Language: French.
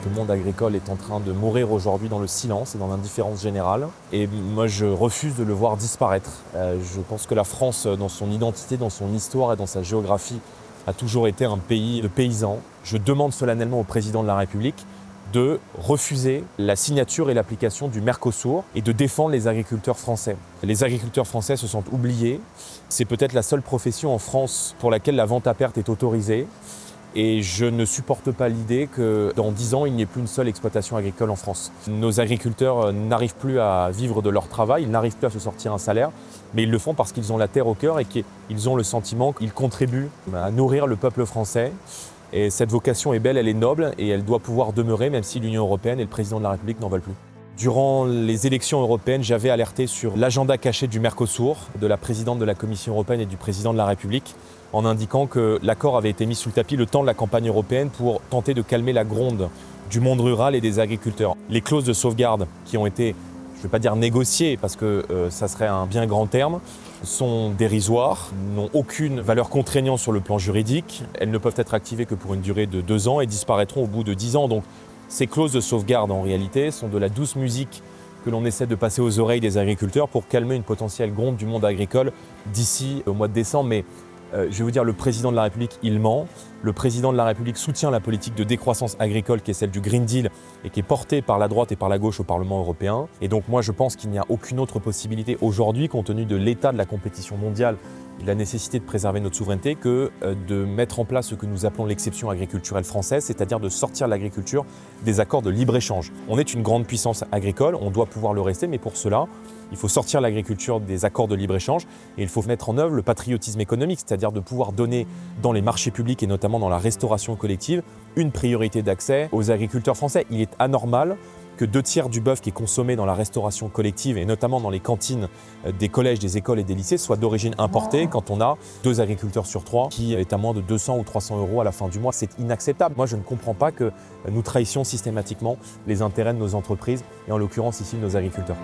Le monde agricole est en train de mourir aujourd'hui dans le silence et dans l'indifférence générale. Et moi, je refuse de le voir disparaître. Je pense que la France, dans son identité, dans son histoire et dans sa géographie, a toujours été un pays de paysans. Je demande solennellement au président de la République de refuser la signature et l'application du Mercosur et de défendre les agriculteurs français. Les agriculteurs français se sentent oubliés. C'est peut-être la seule profession en France pour laquelle la vente à perte est autorisée. Et je ne supporte pas l'idée que dans 10 ans, il n'y ait plus une seule exploitation agricole en France. Nos agriculteurs n'arrivent plus à vivre de leur travail, ils n'arrivent plus à se sortir un salaire, mais ils le font parce qu'ils ont la terre au cœur et qu'ils ont le sentiment qu'ils contribuent à nourrir le peuple français. Et cette vocation est belle, elle est noble et elle doit pouvoir demeurer même si l'Union européenne et le président de la République n'en veulent plus. Durant les élections européennes, j'avais alerté sur l'agenda caché du Mercosur, de la présidente de la Commission européenne et du président de la République, en indiquant que l'accord avait été mis sous le tapis le temps de la campagne européenne pour tenter de calmer la gronde du monde rural et des agriculteurs. Les clauses de sauvegarde qui ont été, je ne vais pas dire négociées parce que ça serait un bien grand terme, sont dérisoires, n'ont aucune valeur contraignante sur le plan juridique. Elles ne peuvent être activées que pour une durée de 2 ans et disparaîtront au bout de 10 ans. Donc, ces clauses de sauvegarde, en réalité, sont de la douce musique que l'on essaie de passer aux oreilles des agriculteurs pour calmer une potentielle gronde du monde agricole d'ici au mois de décembre. Mais je vais vous dire, le président de la République, il ment. Le président de la République soutient la politique de décroissance agricole qui est celle du Green Deal et qui est portée par la droite et par la gauche au Parlement européen. Et donc moi, je pense qu'il n'y a aucune autre possibilité aujourd'hui, compte tenu de l'état de la compétition mondiale et de la nécessité de préserver notre souveraineté, que de mettre en place ce que nous appelons l'exception agriculturelle française, c'est-à-dire de sortir l'agriculture des accords de libre-échange. On est une grande puissance agricole, on doit pouvoir le rester, mais pour cela, il faut sortir l'agriculture des accords de libre-échange et il faut mettre en œuvre le patriotisme économique, c'est-à-dire de pouvoir donner dans les marchés publics et notamment dans la restauration collective une priorité d'accès aux agriculteurs français. Il est anormal que 2/3 du bœuf qui est consommé dans la restauration collective et notamment dans les cantines des collèges, des écoles et des lycées soit d'origine importée quand on a 2 agriculteurs sur 3 qui est à moins de 200 ou 300 € à la fin du mois. C'est inacceptable. Moi, je ne comprends pas que nous trahissions systématiquement les intérêts de nos entreprises et en l'occurrence ici de nos agriculteurs.